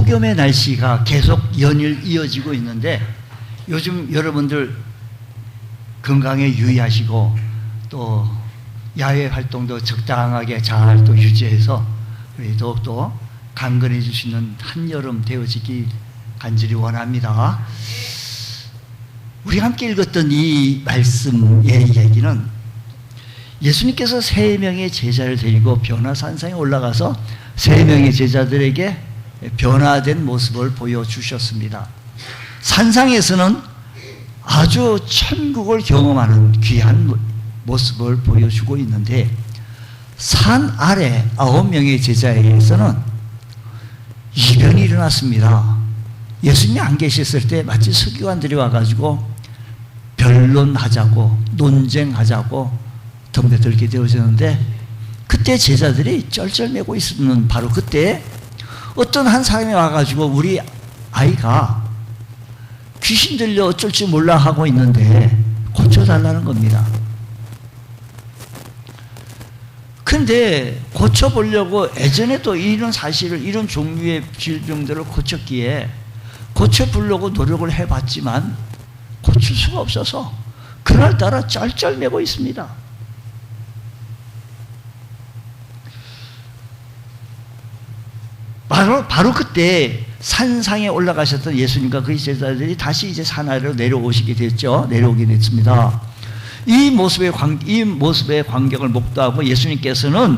폭염의 날씨가 계속 연일 이어지고 있는데 요즘 여러분들 건강에 유의하시고 또 야외 활동도 적당하게 잘 또 유지해서 더욱더 강건해질 수 있는 한여름 되어지길 간절히 원합니다. 우리 함께 읽었던 이 말씀의 얘기는 예수님께서 3명의 제자를 데리고 변화산상에 올라가서 3명의 제자들에게 변화된 모습을 보여주셨습니다. 산상에서는 아주 천국을 경험하는 귀한 모습을 보여주고 있는데 산 아래 9명의 제자에게서는 이변이 일어났습니다. 예수님이 안 계셨을 때 마치 서기관들이 와가지고 변론하자고 논쟁하자고 덤벼들게 되어졌는데 그때 제자들이 쩔쩔매고 있는 바로 그때 어떤 한 사람이 와가지고 우리 아이가 귀신 들려 어쩔 줄 몰라 하고 있는데 고쳐달라는 겁니다. 근데 고쳐보려고 예전에도 이런 사실을 이런 종류의 질병들을 고쳤기에 고쳐보려고 노력을 해봤지만 고칠 수가 없어서 그날따라 쩔쩔매고 있습니다. 바로 그때 산상에 올라가셨던 예수님과 그의 제자들이 다시 이제 산 아래로 내려오게 됐습니다. 이 모습의 광경을 목도하고 예수님께서는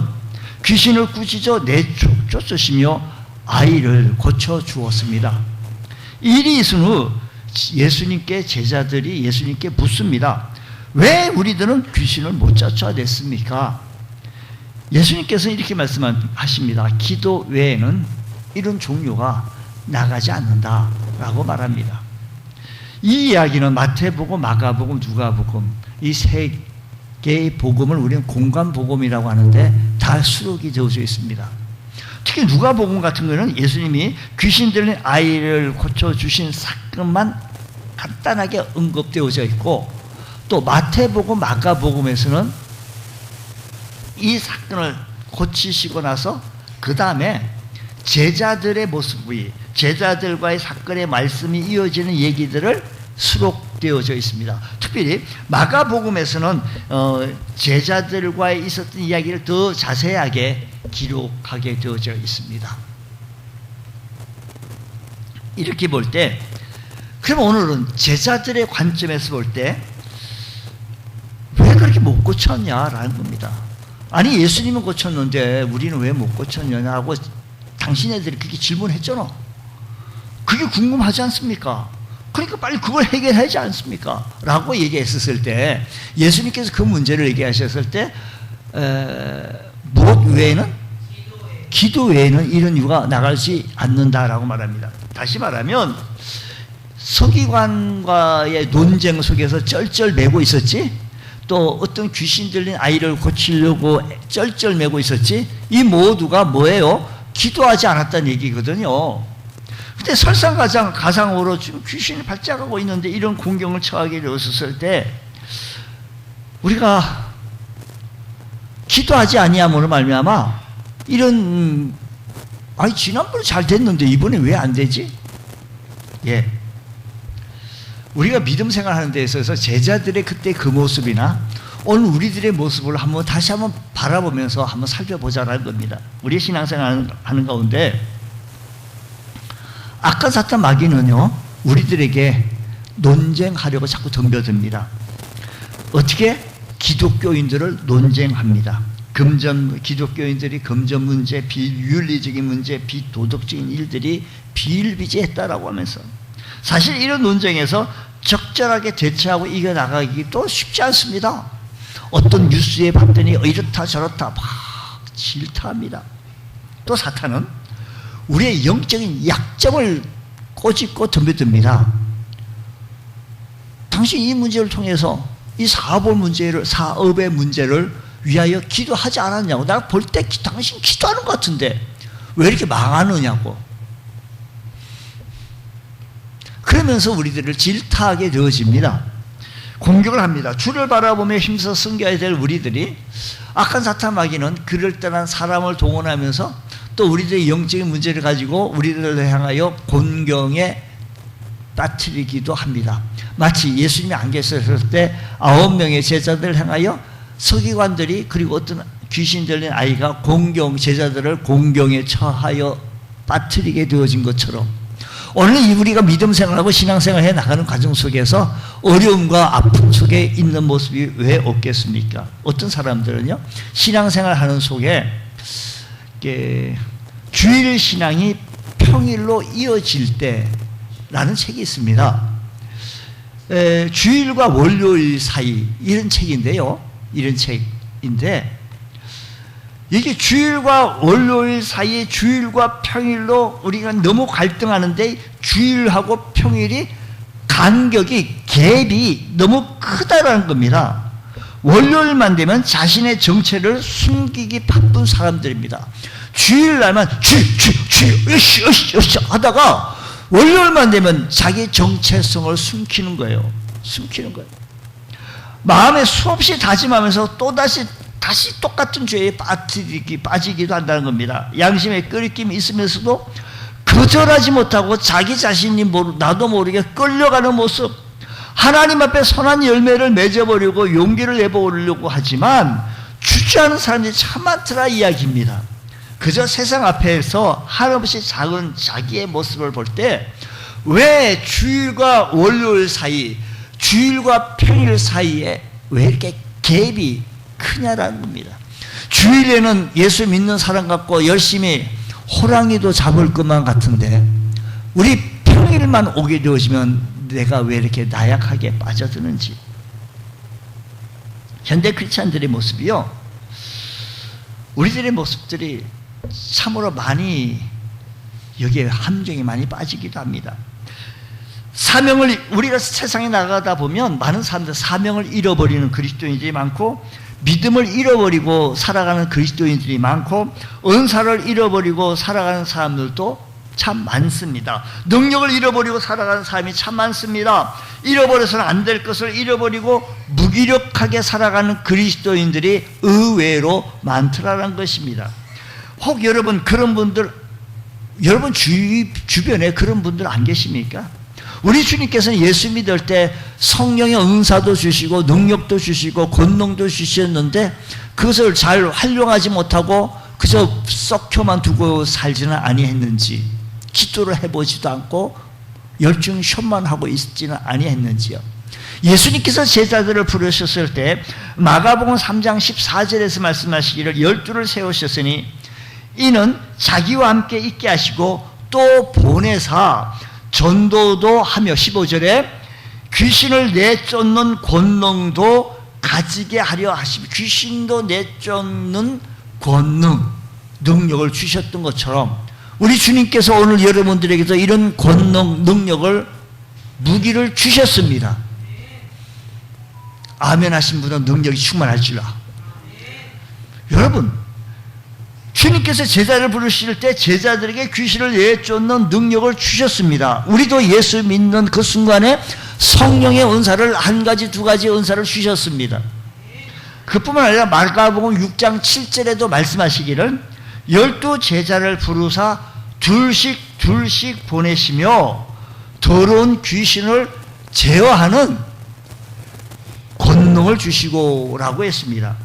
귀신을 꾸짖어 내쫓으시며 아이를 고쳐 주었습니다. 일이 있은 후 예수님께 제자들이 예수님께 묻습니다. 왜 우리들은 귀신을 못 쫓아냈습니까? 예수님께서는 이렇게 말씀하십니다. 기도 외에는 이런 종류가 나가지 않는다라고 말합니다. 이 이야기는 마태복음, 마가복음, 누가복음 이 3개의 복음을 우리는 공관복음이라고 하는데 다 수록이 되어져 있습니다. 특히 누가복음 같은 경우는 예수님이 귀신 들린 아이를 고쳐주신 사건만 간단하게 언급되어져 있고 또 마태복음, 마가복음에서는 이 사건을 고치시고 나서 그 다음에 제자들의 모습이 제자들과의 사건의 말씀이 이어지는 얘기들을 수록되어져 있습니다. 특별히 마가복음에서는 제자들과 있었던 이야기를 더 자세하게 기록하게 되어져 있습니다. 이렇게 볼 때 그럼 오늘은 제자들의 관점에서 볼 때 왜 그렇게 못 고쳤냐라는 겁니다. 아니 예수님은 고쳤는데 우리는 왜 못 고쳤냐고 당신네들이 그렇게 질문했잖아. 그게 궁금하지 않습니까? 그러니까 빨리 그걸 해결하지 않습니까? 라고 얘기했었을 때 예수님께서 그 문제를 얘기하셨을 때 무엇 외에는? 기도 외에는 이런 이유가 나가지 않는다라고 말합니다. 다시 말하면 서기관과의 논쟁 속에서 쩔쩔매고 있었지 또 어떤 귀신 들린 아이를 고치려고 쩔쩔매고 있었지 이 모두가 뭐예요? 기도하지 않았다는 얘기거든요. 근데 설상가상으로 지금 귀신이 발작하고 있는데 이런 공경을 처하게 되었을 때 우리가 기도하지 아니함으로 말미암아 이런 아니 지난번에 잘 됐는데 이번에 왜 안 되지? 예, 우리가 믿음 생활하는 데 있어서 제자들의 그때 그 모습이나 오늘 우리들의 모습을 다시 한번 바라보면서 한번 살펴보자라는 겁니다. 우리의 신앙생활 하는 가운데 악한 사탄 마귀는요 우리들에게 논쟁하려고 자꾸 덤벼듭니다. 어떻게? 기독교인들을 논쟁합니다. 기독교인들이 금전 문제, 비윤리적인 문제, 비도덕적인 일들이 비일비재했다라고 하면서 사실 이런 논쟁에서 적절하게 대처하고 이겨나가기도 쉽지 않습니다. 어떤 뉴스에 봤더니 이렇다 저렇다 막 질타합니다. 또 사탄은 우리의 영적인 약점을 꼬집고 덤벼듭니다. 당신 이 문제를 통해서 이 사업의 문제를 위하여 기도하지 않았냐고. 내가 볼 때 당신 기도하는 것 같은데 왜 이렇게 망하느냐고. 그러면서 우리들을 질타하게 되어집니다. 공격을 합니다. 주를 바라보며 힘써 섬겨야 될 우리들이 악한 사탄 마귀는 그럴듯한 사람을 동원하면서 또 우리들의 영적인 문제를 가지고 우리들을 향하여 곤경에 빠뜨리기도 합니다. 마치 예수님이 안 계셨을 때 9명의 제자들을 향하여 서기관들이 그리고 어떤 귀신 들린 아이가 공경, 제자들을 공경에 처하여 빠뜨리게 되어진 것처럼 오늘 우리가 믿음 생활하고 신앙생활 해 나가는 과정 속에서 어려움과 아픔 속에 있는 모습이 왜 없겠습니까? 어떤 사람들은요, 신앙생활 하는 속에 주일 신앙이 평일로 이어질 때라는 책이 있습니다. 주일과 월요일 사이 이런 책인데요. 이런 책인데 이게 주일과 월요일 사이에 주일과 평일로 우리가 너무 갈등하는데 주일하고 평일이 간격이 갭이 너무 크다라는 겁니다. 월요일만 되면 자신의 정체를 숨기기 바쁜 사람들입니다. 주일날만 으쌰 하다가 월요일만 되면 자기 정체성을 숨기는 거예요. 숨기는 거예요. 마음에 수없이 다짐하면서 또다시 똑같은 죄에 빠지기도 한다는 겁니다. 양심에 끄리낌이 있으면서도 거절하지 못하고 자기 자신이 나도 모르게 끌려가는 모습, 하나님 앞에 선한 열매를 맺어보려고 용기를 내보려고 하지만 주저하는 사람들이 참 많더라 이야기입니다. 그저 세상 앞에서 한없이 작은 자기의 모습을 볼 때 왜 주일과 월요일 사이, 주일과 평일 사이에 왜 이렇게 갭이 크냐라는 겁니다. 주일에는 예수 믿는 사람 같고 열심히 호랑이도 잡을 것만 같은데 우리 평일만 오게 되어지면 내가 왜 이렇게 나약하게 빠져드는지. 현대 크리스찬들의 모습이요, 우리들의 모습들이 참으로 많이 여기에 함정이 많이 빠지기도 합니다. 사명을, 우리가 세상에 나가다 보면 많은 사람들 사명을 잃어버리는 그리스도인들이 많고, 믿음을 잃어버리고 살아가는 그리스도인들이 많고, 은사를 잃어버리고 살아가는 사람들도 참 많습니다. 능력을 잃어버리고 살아가는 사람이 참 많습니다. 잃어버려서는 안 될 것을 잃어버리고 무기력하게 살아가는 그리스도인들이 의외로 많더라는 것입니다. 혹 여러분 그런 분들, 여러분 주변에 그런 분들 안 계십니까? 우리 주님께서는 예수 믿을 때 성령의 은사도 주시고 능력도 주시고 권능도 주셨는데 그것을 잘 활용하지 못하고 그저 썩혀만 두고 살지는 아니했는지, 기도를 해보지도 않고 열중쇼만 하고 있지는 아니했는지요. 예수님께서 제자들을 부르셨을 때 마가복음 3장 14절에서 말씀하시기를 12를 세우셨으니 이는 자기와 함께 있게 하시고 또 보내사 전도도 하며 15절에 귀신을 내쫓는 권능도 가지게 하려 하시며, 귀신도 내쫓는 권능, 능력을 주셨던 것처럼 우리 주님께서 오늘 여러분들에게도 이런 권능, 능력을, 무기를 주셨습니다. 아멘 하신 분은 능력이 충만할지라. 여러분, 주님께서 제자를 부르실 때 제자들에게 귀신을 내쫓는 능력을 주셨습니다. 우리도 예수 믿는 그 순간에 성령의 은사를 한 가지, 두 가지 은사를 주셨습니다. 그뿐만 아니라 마가복음 6장 7절에도 말씀하시기를 12 제자를 부르사 둘씩 보내시며 더러운 귀신을 제어하는 권능을 주시고라고 했습니다.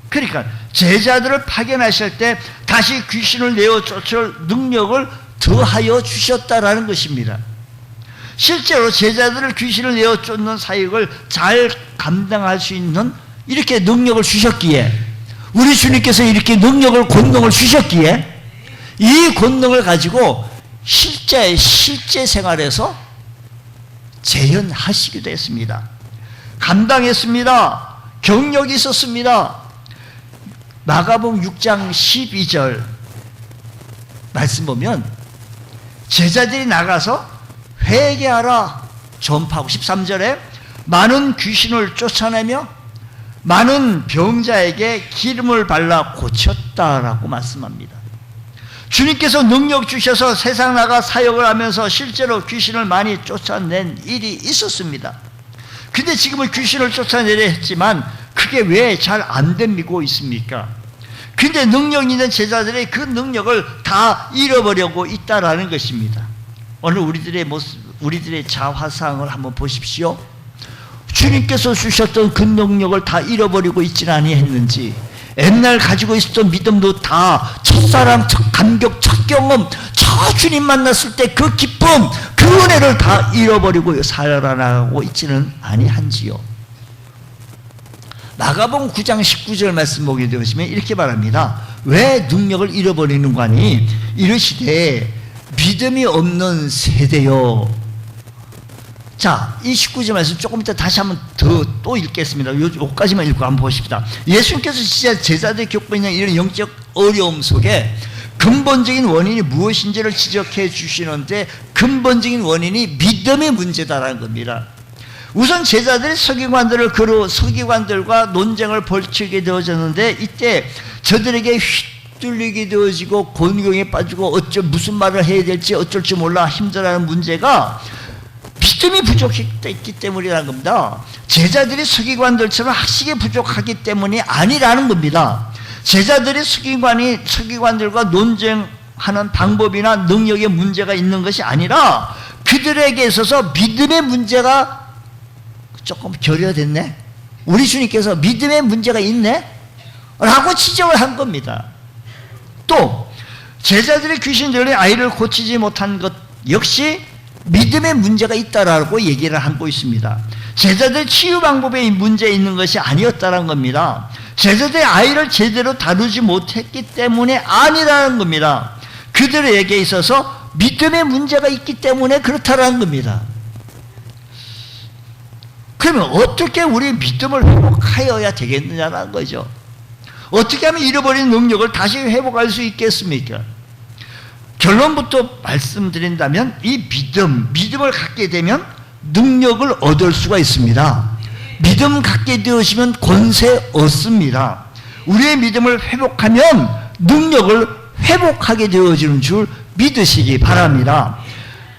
그러니까 제자들을 파견하실 때 다시 귀신을 내어 쫓을 능력을 더하여 주셨다라는 것입니다. 실제로 제자들을 귀신을 내어 쫓는 사역을 잘 감당할 수 있는 이렇게 능력을 주셨기에, 우리 주님께서 이렇게 능력을, 권능을 주셨기에 이 권능을 가지고 실제 생활에서 재현하시기도 했습니다. 감당했습니다. 경력이 있었습니다. 마가복음 6장 12절 말씀 보면 제자들이 나가서 회개하라 전파하고, 13절에 많은 귀신을 쫓아내며 많은 병자에게 기름을 발라 고쳤다라고 말씀합니다. 주님께서 능력 주셔서 세상 나가 사역을 하면서 실제로 귀신을 많이 쫓아낸 일이 있었습니다. 근데 지금은 귀신을 쫓아내려 했지만 그게 왜 잘 안 되고 있습니까? 근데 능력 있는 제자들이 그 능력을 다 잃어버리고 있다라는 것입니다. 오늘 우리들의 모습, 우리들의 자화상을 한번 보십시오. 주님께서 주셨던 그 능력을 다 잃어버리고 있지는 아니했는지, 옛날 가지고 있었던 믿음도 다 첫사랑, 첫 감격, 첫 경험, 저 주님 만났을 때 그 기쁨, 그 은혜를 다 잃어버리고 살아나가고 있지는 아니한지요. 마가복음 9장 19절 말씀 보게 되시면 이렇게 말합니다. 왜 능력을 잃어버리는가니 이르시되 믿음이 없는 세대요. 자, 이 19절 말씀 조금 이따 다시 한번 또 읽겠습니다. 요까지만 읽고 한번 보십시다. 예수님께서 진짜 제자들이 겪고 있는 이런 영적 어려움 속에 근본적인 원인이 무엇인지를 지적해 주시는데, 근본적인 원인이 믿음의 문제다라는 겁니다. 우선 제자들이 서기관들과 논쟁을 벌이게 되어졌는데, 이때 저들에게 휘둘리게 되어지고 곤경에 빠지고 무슨 말을 해야 될지 어쩔 줄 몰라 힘들어하는 문제가 믿음이 부족했기 때문이라는 겁니다. 제자들이 서기관들처럼 학식이 부족하기 때문이 아니라는 겁니다. 제자들이 서기관들과 논쟁하는 방법이나 능력에 문제가 있는 것이 아니라 그들에게 있어서 믿음의 문제가 조금 결여됐네? 우리 주님께서 믿음의 문제가 있네? 라고 지적을 한 겁니다. 또 제자들이 귀신 들린 아이를 고치지 못한 것 역시 믿음의 문제가 있다라고 얘기를 하고 있습니다. 제자들 치유 방법에 문제 있는 것이 아니었다는 겁니다. 제자들의 아이를 제대로 다루지 못했기 때문에 아니라는 겁니다. 그들에게 있어서 믿음의 문제가 있기 때문에 그렇다라는 겁니다. 그러면 어떻게 우리 믿음을 회복하여야 되겠느냐는 거죠. 어떻게 하면 잃어버린 능력을 다시 회복할 수 있겠습니까? 결론부터 말씀드린다면 이 믿음을 갖게 되면 능력을 얻을 수가 있습니다. 믿음 갖게 되시면 권세 얻습니다. 우리의 믿음을 회복하면 능력을 회복하게 되어지는 줄 믿으시기 바랍니다.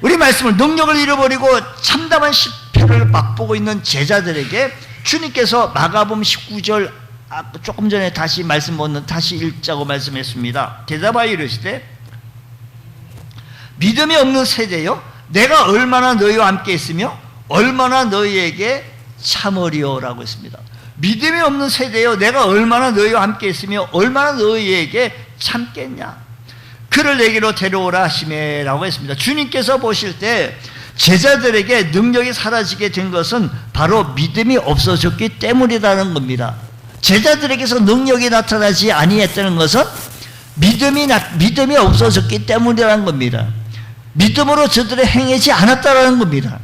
우리 말씀을 능력을 잃어버리고 참담한 실패를 맛보고 있는 제자들에게 주님께서 마가복음 19절 조금 전에 다시 다시 읽자고 말씀했습니다. 대답하여 이르시되 믿음이 없는 세대요, 내가 얼마나 너희와 함께 있으며 얼마나 너희에게 참으리요 라고 했습니다. 믿음이 없는 세대요, 내가 얼마나 너희와 함께 있으며 얼마나 너희에게 참겠냐. 그를 내게로 데려오라 하시매 라고 했습니다. 주님께서 보실 때 제자들에게 능력이 사라지게 된 것은 바로 믿음이 없어졌기 때문이라는 겁니다. 제자들에게서 능력이 나타나지 아니했다는 것은 믿음이 없어졌기 때문이라는 겁니다. 믿음으로 저들이 행하지 않았다는 겁니다.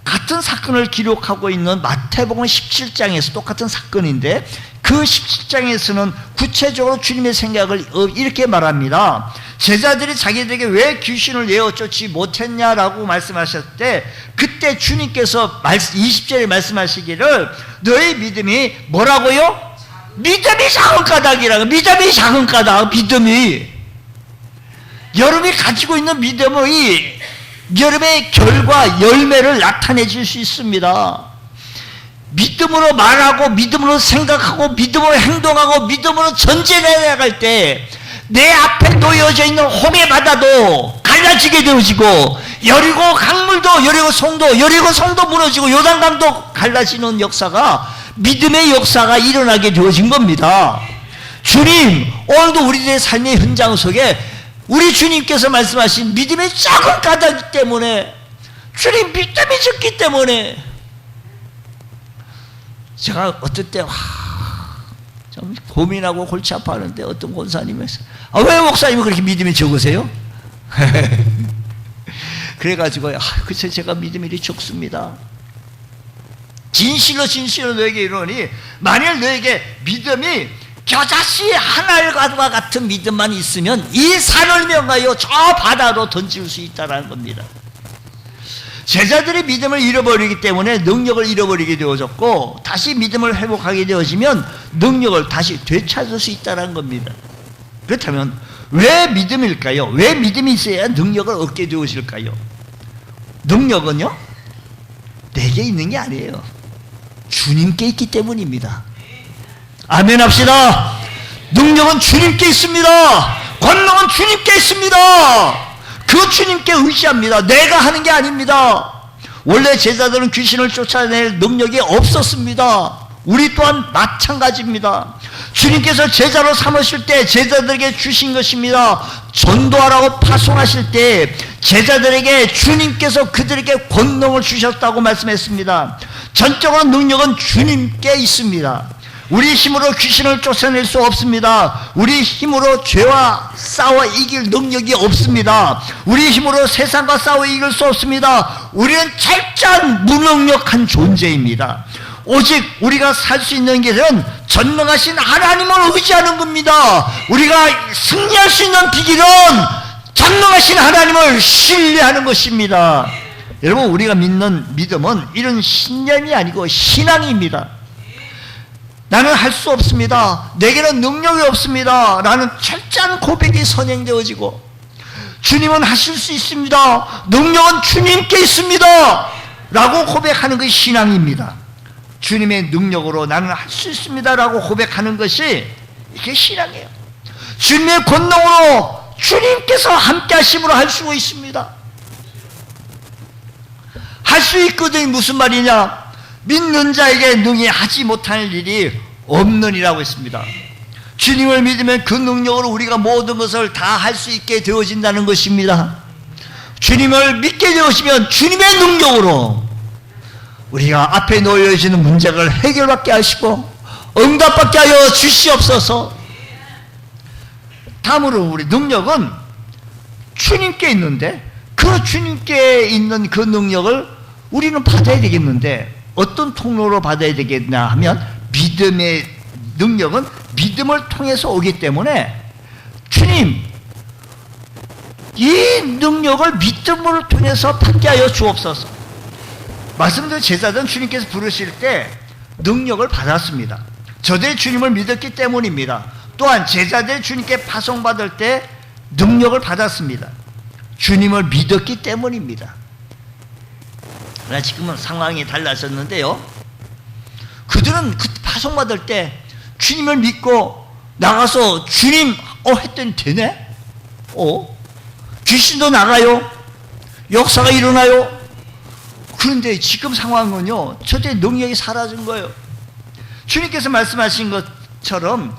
같은 사건을 기록하고 있는 마태복음 17장에서 똑같은 사건인데 그 17장에서는 구체적으로 주님의 생각을 이렇게 말합니다. 제자들이 자기들에게 왜 귀신을 내어 쫓지 못했냐라고 말씀하셨을 때 그때 주님께서 20절에 말씀하시기를 너희 믿음이 뭐라고요? 믿음이 작은 까닭이라고. 믿음이 작은 까닭. 믿음이 여러분이 가지고 있는 믿음이 여러분의 결과 열매를 나타내 줄 수 있습니다. 믿음으로 말하고 믿음으로 생각하고 믿음으로 행동하고 믿음으로 전진해 나갈 때 내 앞에 놓여져 있는 홍해 바다도 갈라지게 되어지고 여리고 강물도 여리고 성도 무너지고 요단강도 갈라지는 역사가 믿음의 역사가 일어나게 되어진 겁니다. 주님 오늘도 우리들의 삶의 현장 속에 우리 주님께서 말씀하신 믿음의 작은 까닭이기 때문에 주님 믿음이 적기 때문에 제가 어떨 때 좀 고민하고 골치 아파하는데 어떤 권사님이 왜 목사님은 그렇게 믿음이 적으세요? 그래가지고 글쎄 제가 믿음이 이리 적습니다. 진실로 너에게 이르노니 만일 너에게 믿음이 겨자씨 한 알과 같은 믿음만 있으면 이 산을 명하여 저 바다로 던질 수 있다는 겁니다. 제자들이 믿음을 잃어버리기 때문에 능력을 잃어버리게 되어졌고 다시 믿음을 회복하게 되어지면 능력을 다시 되찾을 수 있다는 겁니다. 그렇다면 왜 믿음일까요? 왜 믿음이 있어야 능력을 얻게 되어질까요? 능력은요? 내게 있는 게 아니에요. 주님께 있기 때문입니다. 아멘 합시다. 능력은 주님께 있습니다. 권능은 주님께 있습니다. 그 주님께 의지합니다. 내가 하는 게 아닙니다. 원래 제자들은 귀신을 쫓아낼 능력이 없었습니다. 우리 또한 마찬가지입니다. 주님께서 제자로 삼으실 때 제자들에게 주신 것입니다. 전도하라고 파송하실 때 제자들에게 주님께서 그들에게 권능을 주셨다고 말씀했습니다. 전적으로 능력은 주님께 있습니다. 우리 힘으로 귀신을 쫓아낼 수 없습니다. 우리 힘으로 죄와 싸워 이길 능력이 없습니다. 우리 힘으로 세상과 싸워 이길 수 없습니다. 우리는 철저한 무능력한 존재입니다. 오직 우리가 살 수 있는 길은 전능하신 하나님을 의지하는 겁니다. 우리가 승리할 수 있는 비결은 전능하신 하나님을 신뢰하는 것입니다. 여러분, 우리가 믿는 믿음은 이런 신념이 아니고 신앙입니다. 나는 할 수 없습니다. 내게는 능력이 없습니다. 라는 철저한 고백이 선행되어지고, 주님은 하실 수 있습니다. 능력은 주님께 있습니다. 라고 고백하는 것이 신앙입니다. 주님의 능력으로 나는 할 수 있습니다. 라고 고백하는 것이 이게 신앙이에요. 주님의 권능으로 주님께서 함께 하심으로 할 수 있습니다. 할 수 있거든요. 무슨 말이냐? 믿는 자에게 능히 하지 못할 일이 없느니라고 했습니다. 주님을 믿으면 그 능력으로 우리가 모든 것을 다 할 수 있게 되어진다는 것입니다. 주님을 믿게 되어지면 주님의 능력으로 우리가 앞에 놓여지는 문제를 해결받게 하시고 응답받게 하여 주시옵소서. 다음으로 우리 능력은 주님께 있는데 그 주님께 있는 그 능력을 우리는 받아야 되겠는데 어떤 통로로 받아야 되겠나 하면 믿음의 능력은 믿음을 통해서 오기 때문에 주님, 이 능력을 믿음을 통해서 받게 하여 주옵소서. 말씀드린 제자들은 주님께서 부르실 때 능력을 받았습니다. 저들이 주님을 믿었기 때문입니다. 또한 제자들이 주님께 파송받을 때 능력을 받았습니다. 주님을 믿었기 때문입니다. 그러나 지금은 상황이 달라졌는데요, 그들은 그 파송받을 때 주님을 믿고 나가서 주님 했더니 되네? 귀신도 나가요? 역사가 일어나요? 그런데 지금 상황은요, 저들의 능력이 사라진 거예요. 주님께서 말씀하신 것처럼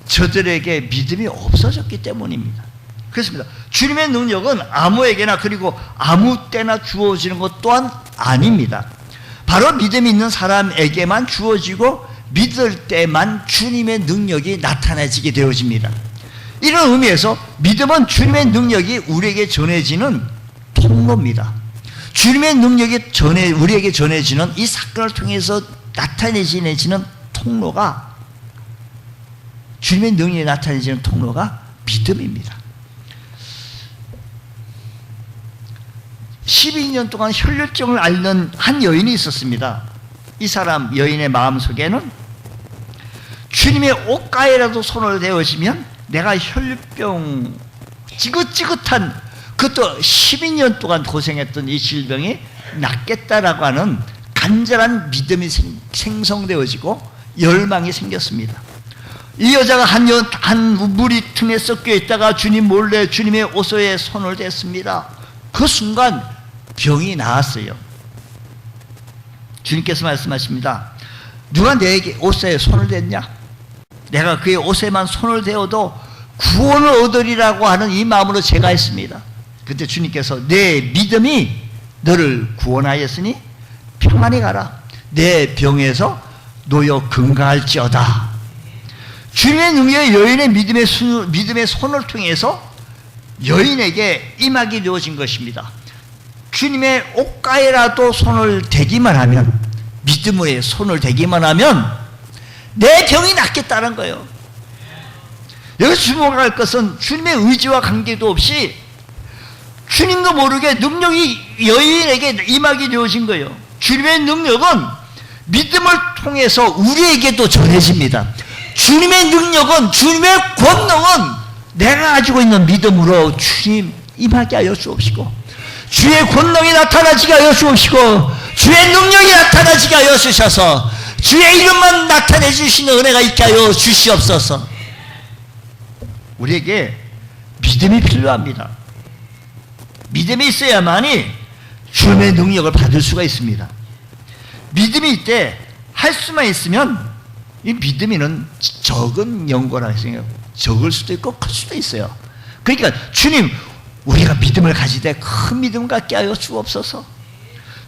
저들에게 믿음이 없어졌기 때문입니다. 그렇습니다. 주님의 능력은 아무에게나 그리고 아무 때나 주어지는 것 또한 아닙니다. 바로 믿음이 있는 사람에게만 주어지고 믿을 때만 주님의 능력이 나타나지게 되어집니다. 이런 의미에서 믿음은 주님의 능력이 우리에게 전해지는 통로입니다. 주님의 능력이 우리에게 전해지는 이 사건을 통해서 나타내지는 통로가, 주님의 능력이 나타내지는 통로가 믿음입니다. 12년 동안 혈류증을 앓는 한 여인이 있었습니다. 이 사람 여인의 마음속에는 주님의 옷가에라도 손을 대어지면 내가 혈류병, 지긋지긋한, 그것도 12년 동안 고생했던 이 질병이 낫겠다라고 하는 간절한 믿음이 생성되어지고 열망이 생겼습니다. 이 여자가 한 무리 틈에 섞여 있다가 주님 몰래 주님의 옷에 손을 댔습니다. 그 순간 병이 나았어요. 주님께서 말씀하십니다. 누가 내게 옷에 손을 댔냐? 내가 그의 옷에만 손을 대어도 구원을 얻으리라고 하는 이 마음으로 제가 했습니다. 그때 주님께서 내 믿음이 너를 구원하였으니 평안히 가라. 내 병에서 놓여 건강할지어다. 주님의 능력이 여인의 믿음의 손을 통해서 여인에게 임하게 되어진 것입니다. 주님의 옷가에라도 손을 대기만 하면, 믿음의 손을 대기만 하면 내 병이 낫겠다는 거예요. 여기서 주목할 것은 주님의 의지와 관계도 없이 주님도 모르게 능력이 여인에게 임하게 되어진 거예요. 주님의 능력은 믿음을 통해서 우리에게도 전해집니다. 주님의 능력은, 주님의 권능은 내가 가지고 있는 믿음으로 주님 임하게 하여 주옵시고, 주의 권능이 나타나지게 하여 주옵시고, 주의 능력이 나타나지게 하여 주셔서 주의 이름만 나타내 주시는 은혜가 있게 하여 주시옵소서. 우리에게 믿음이 필요합니다. 믿음이 있어야만이 주님의 능력을 받을 수가 있습니다. 믿음이 있대 할 수만 있으면 이 믿음이는 적은 연고라 했어요. 적을 수도 있고 클 수도 있어요. 그러니까 주님, 우리가 믿음을 가지되 큰 믿음 갖게 하여 주옵소서.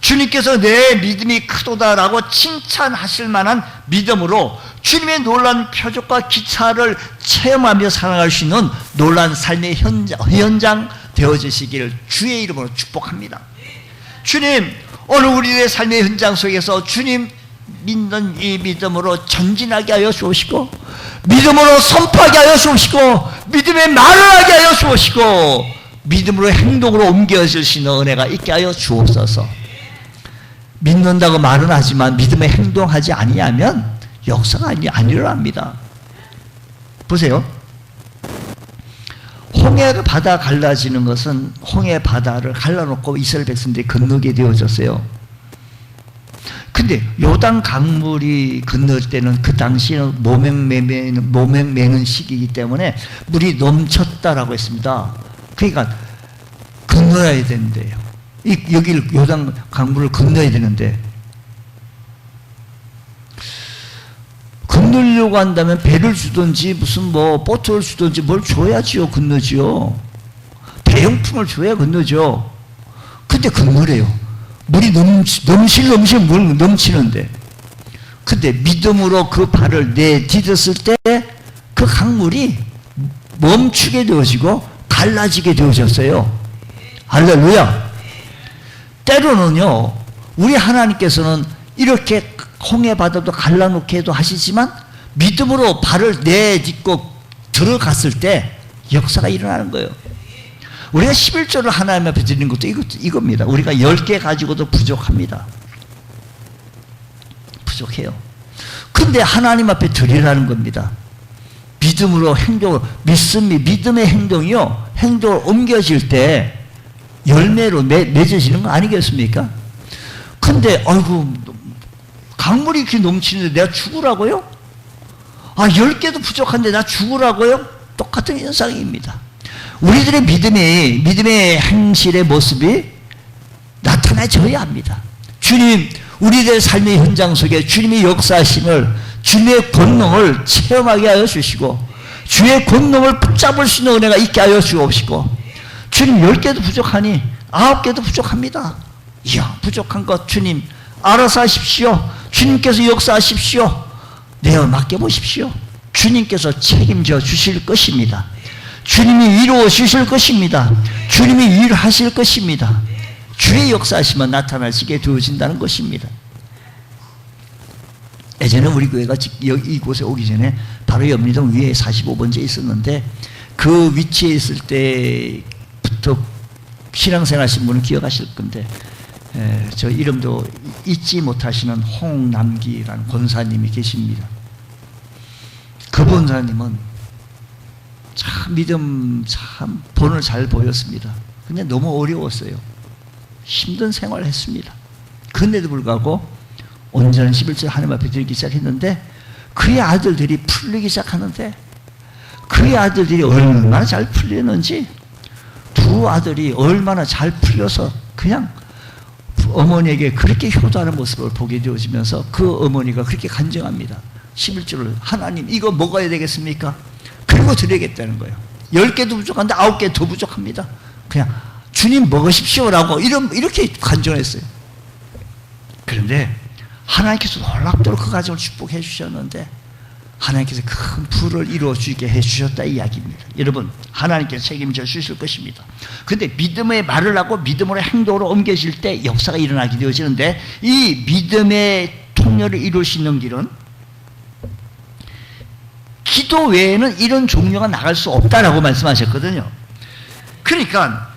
주님께서 내 믿음이 크도다라고 칭찬하실 만한 믿음으로 주님의 놀라운 표적과 기차를 체험하며 살아갈 수 있는 놀라운 삶의 현장 되어지시기를 주의 이름으로 축복합니다. 주님, 오늘 우리의 삶의 현장 속에서 주님 믿는 이 믿음으로 전진하게 하여 주옵시고, 믿음으로 선포하게 하여 주옵시고, 믿음의 말을 하게 하여 주옵시고, 믿음으로 행동으로 옮겨지시는 은혜가 있게 하여 주옵소서. 믿는다고 말은 하지만 믿음에 행동하지 아니하면 역사가 안 일어납니다. 보세요. 홍해 바다 갈라지는 것은 홍해 바다를 갈라놓고 이스라엘 백성들이 건너게 되어졌어요. 근데 요단 강물이 건널 때는 그 당시에는 모맹 매는 시기이기 때문에 물이 넘쳤다라고 했습니다. 그러니까 건너야 된대요. 여기를 요단 강물을 건너야 되는데, 건너려고 한다면 배를 주든지 무슨 보트를 주든지 뭘 줘야지요. 건너지요. 배용품을 줘야 건너죠. 근데 건너래요. 물이 물 넘치는데. 근데 믿음으로 그 발을 내딛었을 때 그 강물이 멈추게 되어지고 갈라지게 되어졌어요. 할렐루야. 때로는요, 우리 하나님께서는 이렇게 홍해 바다도 갈라놓게도 하시지만 믿음으로 발을 내딛고 들어갔을 때 역사가 일어나는 거예요. 우리가 11조를 하나님 앞에 드리는 것도 이겁니다. 우리가 10개 가지고도 부족합니다. 부족해요. 근데 하나님 앞에 드리라는 겁니다. 믿음으로 행동을, 믿음의 행동이요, 행동을 옮겨질 때 열매로 맺어지는 거 아니겠습니까? 근데 아이고, 강물이 이렇게 넘치는데 내가 죽으라고요? 10개도 부족한데 나 죽으라고요? 똑같은 현상입니다. 우리들의 믿음의 행실의 모습이 나타나져야 합니다. 주님, 우리들의 삶의 현장 속에 주님의 역사심을, 주님의 권능을 체험하게 하여 주시고, 주의 권능을 붙잡을 수 있는 은혜가 있게 하여 주옵시고, 주님 10개도 부족하니 9개도 부족합니다. 이야, 부족한 것 주님 알아서 하십시오. 주님께서 역사하십시오. 내어 맡겨보십시오. 주님께서 책임져 주실 것입니다. 주님이 이루어 주실 것입니다. 주님이 일하실 것입니다. 주의 역사하시면 나타나시게 되어진다는 것입니다. 예전에 우리 교회가 이곳에 오기 전에 바로 연미동 위에 45번지에 있었는데, 그 위치에 있을 때부터 신앙생활 하신 분은 기억하실 건데, 저 이름도 잊지 못하시는 홍남기라는 권사님이 계십니다. 그 권사님은 참 믿음, 참 본을 잘 보였습니다. 근데 너무 어려웠어요. 힘든 생활을 했습니다. 그런데도 불구하고 온전한 11절 하나님 앞에 드리기 시작했는데, 그의 아들들이 풀리기 시작하는데, 그의 아들들이 얼마나 잘 풀렸는지, 두 아들이 얼마나 잘 풀려서 그냥 어머니에게 그렇게 효도하는 모습을 보게 되어지면서 그 어머니가 그렇게 간증합니다. 11절을 하나님 이거 먹어야 되겠습니까? 그리고 드리겠다는 거예요. 10개도 부족한데 9개 더 부족합니다. 그냥 주님 먹으십시오라고 이렇게 간증을 했어요. 그런데 하나님께서 놀랍도록 그 가정을 축복해 주셨는데, 하나님께서 큰 부를 이루어 주게 해주셨다 이야기입니다. 여러분, 하나님께서 책임져 주실 것입니다. 근데 믿음의 말을 하고 믿음으로 행동으로 옮겨질 때 역사가 일어나게 되어지는데, 이 믿음의 통렬을 이룰 수 있는 길은 기도 외에는 이런 종류가 나갈 수 없다라고 말씀하셨거든요. 그러니까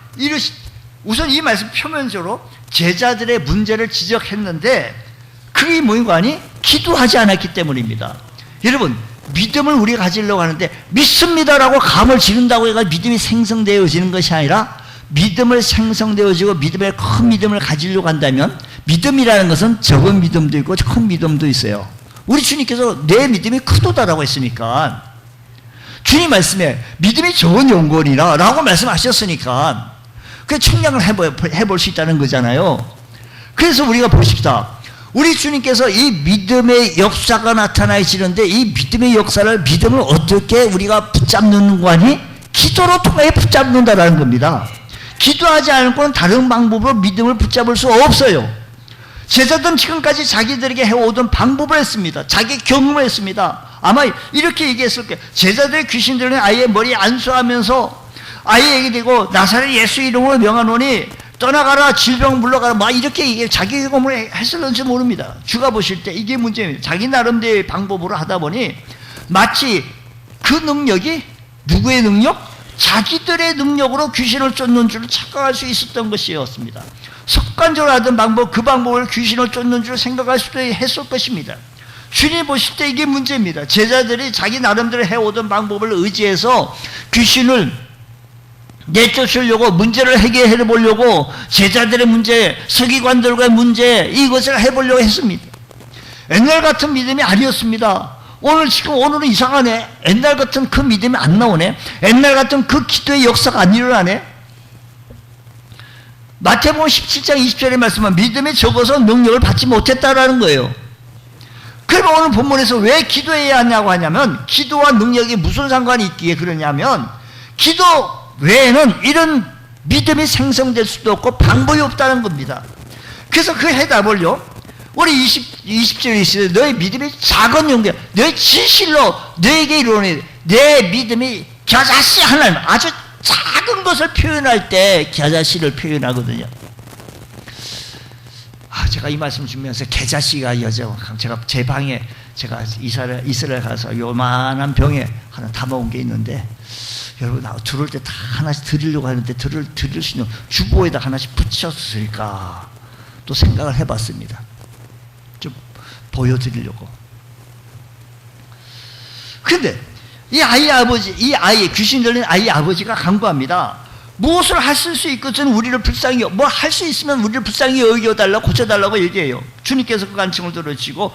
우선 이 말씀 표면적으로 제자들의 문제를 지적했는데, 그게 뭐인가 하니 기도하지 않았기 때문입니다. 여러분, 믿음을 우리가 가지려고 하는데 믿습니다라고 감을 지른다고 해서 믿음이 생성되어지는 것이 아니라, 믿음을 생성되어지고 믿음의 큰 믿음을 가지려고 한다면 믿음이라는 것은 적은 믿음도 있고 큰 믿음도 있어요. 우리 주님께서 내 믿음이 크도다라고 했으니까, 주님 말씀에 믿음이 좋은 연골이라 라고 말씀하셨으니까 그 청량을 해볼 수 있다는 거잖아요. 그래서 우리가 보십시다. 우리 주님께서 이 믿음의 역사가 나타나시는데 이 믿음의 역사를, 믿음을 어떻게 우리가 붙잡는 거니? 기도로 통해 붙잡는다라는 겁니다. 기도하지 않고는 다른 방법으로 믿음을 붙잡을 수 없어요. 제자들은 지금까지 자기들에게 해오던 방법을 했습니다. 자기 경험을 했습니다. 아마 이렇게 얘기했을 거예요. 제자들의 귀신들은 아이의 머리에 안수하면서 아이에게 대고 나사렛 예수 이름으로 명하노니 떠나가라, 질병 물러가라, 막 이렇게 자기 경험을 했을는지 모릅니다. 주가 보실 때 이게 문제입니다. 자기 나름대로의 방법으로 하다 보니 마치 그 능력이 누구의 능력? 자기들의 능력으로 귀신을 쫓는 줄 착각할 수 있었던 것이었습니다. 습관적으로 하던 방법, 그 방법을 귀신을 쫓는 줄 생각할 수도 했을 것입니다. 주님 보실 때 이게 문제입니다. 제자들이 자기 나름대로 해오던 방법을 의지해서 귀신을 내쫓으려고, 문제를 해결해 보려고, 제자들의 문제, 서기관들과의 문제, 이것을 해보려고 했습니다. 옛날 같은 믿음이 아니었습니다. 오늘은 이상하네. 옛날 같은 그 믿음이 안 나오네. 옛날 같은 그 기도의 역사가 안 일어나네. 마태복음 17장 20절의 말씀은 믿음이 적어서 능력을 받지 못했다라는 거예요. 그럼 오늘 본문에서 왜 기도해야 하냐고 하냐면, 기도와 능력이 무슨 상관이 있기에 그러냐면, 기도 외에는 이런 믿음이 생성될 수도 없고 방법이 없다는 겁니다. 그래서 그 해답을요, 우리 20절에 있어요. 너의 믿음이 작은 용기야. 너의 진실로 너에게 이르노니 내 믿음이 겨자씨, 하나님 아주 작은 것을 표현할 때 겨자씨를 표현하거든요. 제가 이 말씀 주면서 겨자씨가 제가 제 방에, 제가 이스라엘 가서 요만한 병에 하나 담아온 게 있는데, 여러분 들어올 때 다 하나씩 드리려고 하는데 드릴 수 있는 주보에다 하나씩 붙였을까 또 생각을 해봤습니다. 좀 보여드리려고. 근데 이 아이의 아버지, 이 아이, 귀신 들린 아이의 아버지가 간구합니다. 무엇을 하실 수 있거든 우리를 불쌍히, 뭐 할 수 있으면 우리를 불쌍히 여겨달라고, 고쳐달라고 얘기해요. 주님께서 그 간청을 들어주시고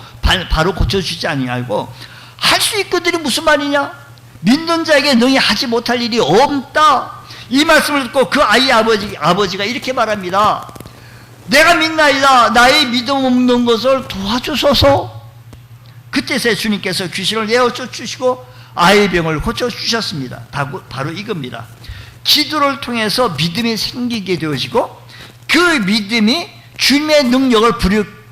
바로 고쳐주지 아니하고, 할 수 있거든이 무슨 말이냐? 믿는 자에게 능히 하지 못할 일이 없다. 이 말씀을 듣고 그 아이의 아버지가 이렇게 말합니다. 내가 믿나이다. 나의 믿음 없는 것을 도와주소서. 그때서야 주님께서 귀신을 내어 쫓으시고 아이의 병을 고쳐주셨습니다. 바로 이겁니다. 기도를 통해서 믿음이 생기게 되어지고, 그 믿음이 주님의 능력을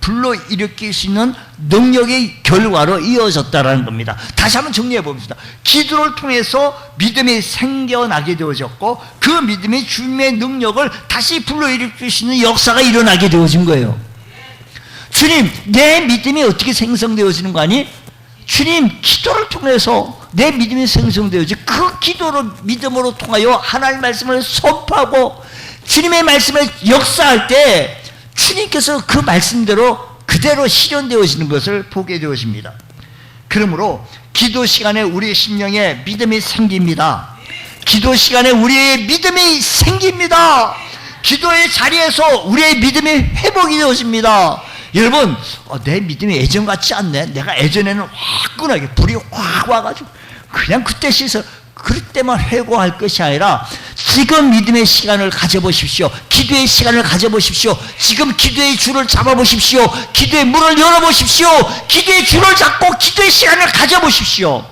불러일으킬 수 있는 능력의 결과로 이어졌다는 겁니다. 다시 한번 정리해 봅시다. 기도를 통해서 믿음이 생겨나게 되어졌고, 그 믿음이 주님의 능력을 다시 불러일으킬 수 있는 역사가 일어나게 되어진 거예요. 주님, 내 믿음이 어떻게 생성되어지는 거 아니? 주님, 기도를 통해서 내 믿음이 생성되어지, 그 기도로, 믿음으로 통하여 하나님의 말씀을 선포하고 주님의 말씀을 역사할 때 주님께서 그 말씀대로 그대로 실현되어지는 것을 보게 되어집니다. 그러므로 기도 시간에 우리의 심령에 믿음이 생깁니다. 기도 시간에 우리의 믿음이 생깁니다. 기도의 자리에서 우리의 믿음이 회복이 되어집니다. 여러분, 내 믿음이 예전 같지 않네. 내가 예전에는 화끈하게 불이 확 와가지고 그냥 그때 씻어, 그때만 회고할 것이 아니라 지금 믿음의 시간을 가져보십시오. 기도의 시간을 가져보십시오. 지금 기도의 줄을 잡아보십시오. 기도의 문을 열어보십시오. 기도의 줄을 잡고 기도의 시간을 가져보십시오.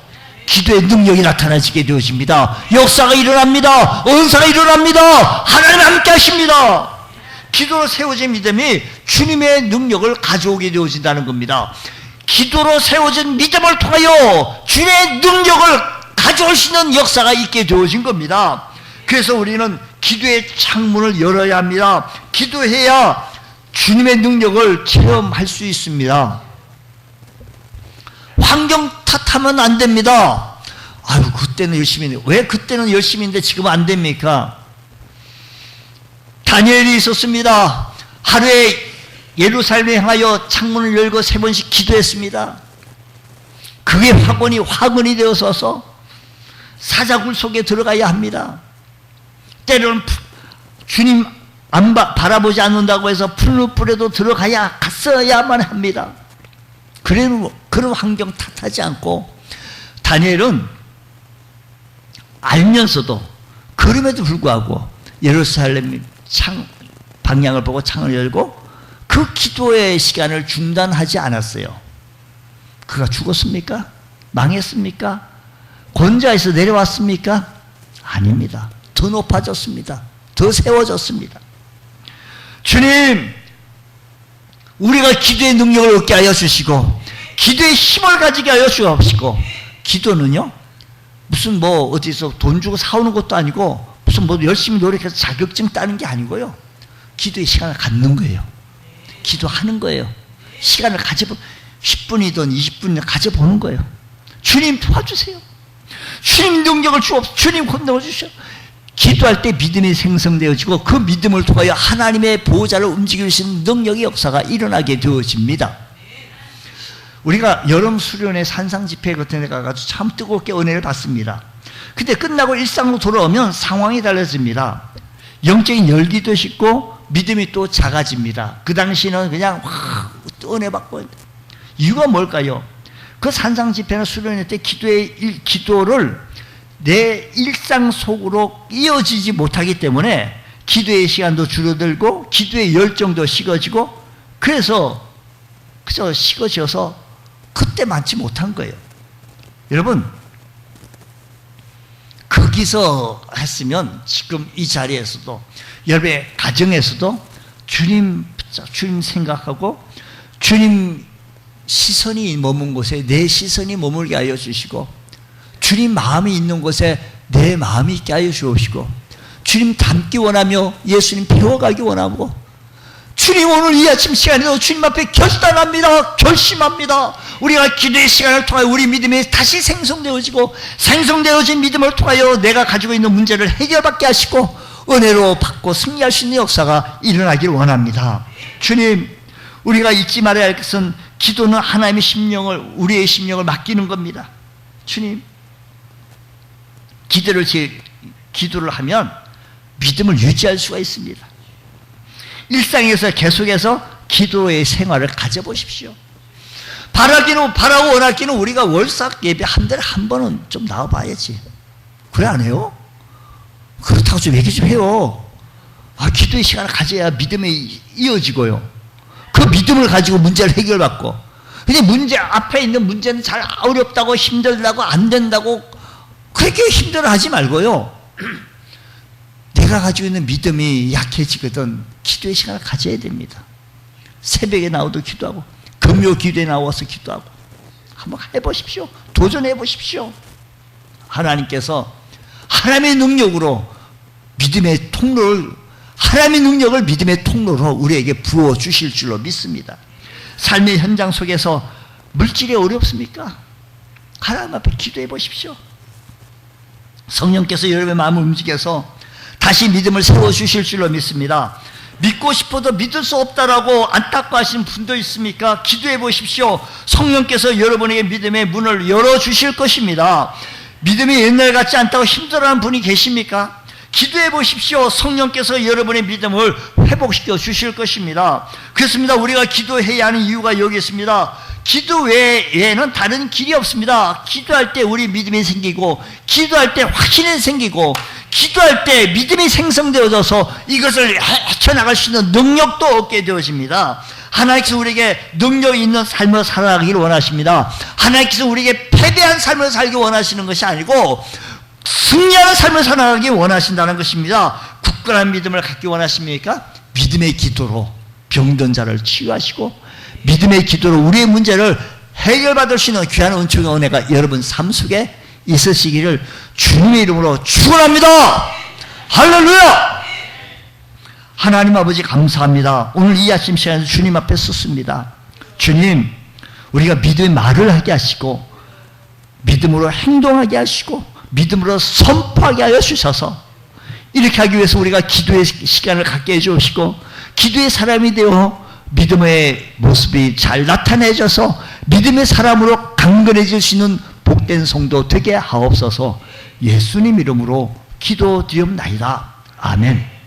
기도의 능력이 나타나지게 되어집니다. 역사가 일어납니다. 은사가 일어납니다. 하나님 함께 하십니다. 기도로 세워진 믿음이 주님의 능력을 가져오게 되어진다는 겁니다. 기도로 세워진 믿음을 통하여 주님의 능력을 가져올 수 있는 역사가 있게 되어진 겁니다. 그래서 우리는 기도의 창문을 열어야 합니다. 기도해야 주님의 능력을 체험할 수 있습니다. 환경 탓하면 안 됩니다. 아유, 그때는 열심히 했는데, 왜 그때는 열심히 했는데 지금 안 됩니까? 다니엘이 있었습니다. 하루에 예루살렘에 향하여 창문을 열고 3번씩 기도했습니다. 그게 화근이 되어서서 사자굴 속에 들어가야 합니다. 때로는 주님 바라보지 않는다고 해서 풀무불에도 들어가야 갔어야만 합니다. 그런 환경 탓하지 않고 다니엘은 알면서도 그럼에도 불구하고 예루살렘 방향을 보고 창을 열고 그 기도의 시간을 중단하지 않았어요. 그가 죽었습니까? 망했습니까? 권좌에서 내려왔습니까? 아닙니다. 더 높아졌습니다. 더 세워졌습니다. 주님, 우리가 기도의 능력을 얻게 하여 주시고 기도의 힘을 가지게 하여 주옵시고, 기도는요 무슨 어디서 돈 주고 사오는 것도 아니고 무슨 열심히 노력해서 자격증 따는 게 아니고요, 기도의 시간을 갖는 거예요. 기도하는 거예요. 시간을 10분이든 20분이든 가져보는 거예요. 주님 도와주세요. 주님 능력을 주옵소서. 주님 권능을 주시오. 기도할 때 믿음이 생성되어지고 그 믿음을 통하여 하나님의 보호자를 움직일 수 있는 능력의 역사가 일어나게 되어집니다. 우리가 여름 수련회 산상 집회 같은 데 가가지고 참 뜨겁게 은혜를 받습니다. 근데 끝나고 일상으로 돌아오면 상황이 달라집니다. 영적인 열기도 식고 믿음이 또 작아집니다. 그 당시는 그냥 은혜 받고. 이유가 뭘까요? 그 산상 집회나 수련회 때 기도를 내 일상 속으로 이어지지 못하기 때문에 기도의 시간도 줄어들고 기도의 열정도 식어지고, 그래서 식어져서 그때 많지 못한 거예요. 여러분, 거기서 했으면 지금 이 자리에서도 여러분의 가정에서도 주님 생각하고 주님 시선이 머문 곳에 내 시선이 머물게 하여 주시고, 주님 마음이 있는 곳에 내 마음이 있게 하여 주옵시고, 주님 닮기 원하며 예수님 배워가기 원하고, 주님 오늘 이 아침 시간에도 주님 앞에 결심합니다. 우리가 기도의 시간을 통하여 우리 믿음이 다시 생성되어지고, 생성되어진 믿음을 통하여 내가 가지고 있는 문제를 해결받게 하시고 은혜로 받고 승리할 수 있는 역사가 일어나기를 원합니다. 주님, 우리가 잊지 말아야 할 것은 기도는 하나님의 심령을, 우리의 심령을 맡기는 겁니다. 주님, 기도를 하면 믿음을 유지할 수가 있습니다. 일상에서 계속해서 기도의 생활을 가져보십시오. 바라고 원하기는 우리가 월삭 예배 한 달에 한 번은 좀 나와봐야지. 그래 안 해요? 그렇다고 좀 얘기 좀 해요. 기도의 시간을 가져야 믿음이 이어지고요, 그 믿음을 가지고 문제를 해결받고. 근데 앞에 있는 문제는 잘 어렵다고 힘들다고 안 된다고 그렇게 힘들어하지 말고요, 내가 가지고 있는 믿음이 약해지거든 기도의 시간을 가져야 됩니다. 새벽에 나와도 기도하고 금요 기도에 나와서 기도하고 한번 해보십시오. 도전해 보십시오. 하나님께서 하나님의 능력을 믿음의 통로로 우리에게 부어주실 줄로 믿습니다. 삶의 현장 속에서 물질이 어렵습니까? 하나님 앞에 기도해 보십시오. 성령께서 여러분의 마음을 움직여서 다시 믿음을 세워주실 줄로 믿습니다. 믿고 싶어도 믿을 수 없다라고 안타까워하시는 분도 있습니까? 기도해 보십시오. 성령께서 여러분에게 믿음의 문을 열어주실 것입니다. 믿음이 옛날 같지 않다고 힘들어하는 분이 계십니까? 기도해 보십시오. 성령께서 여러분의 믿음을 회복시켜 주실 것입니다. 그렇습니다. 우리가 기도해야 하는 이유가 여기 있습니다. 기도 외에는 다른 길이 없습니다. 기도할 때 우리 믿음이 생기고, 기도할 때 확신이 생기고, 기도할 때 믿음이 생성되어져서 이것을 헤쳐나갈 수 있는 능력도 얻게 되어집니다. 하나님께서 우리에게 능력이 있는 삶을 살아가기를 원하십니다. 하나님께서 우리에게 패배한 삶을 살기 원하시는 것이 아니고 승리하는 삶을 살아가기 원하신다는 것입니다. 굳건한 믿음을 갖기 원하십니까? 믿음의 기도로 병든 자를 치유하시고, 믿음의 기도로 우리의 문제를 해결받을 수 있는 귀한 은총의 은혜가 여러분 삶 속에 있으시기를 주님의 이름으로 축원합니다. 할렐루야. 하나님 아버지 감사합니다. 오늘 이 아침 시간에 주님 앞에 섰습니다. 주님, 우리가 믿음의 말을 하게 하시고 믿음으로 행동하게 하시고 믿음으로 선포하게 하여 주셔서 이렇게 하기 위해서 우리가 기도의 시간을 갖게 해주시고 기도의 사람이 되어 믿음의 모습이 잘 나타내져서 믿음의 사람으로 강건해질 수 있는 복된 성도 되게 하옵소서. 예수님 이름으로 기도드리옵나이다. 아멘.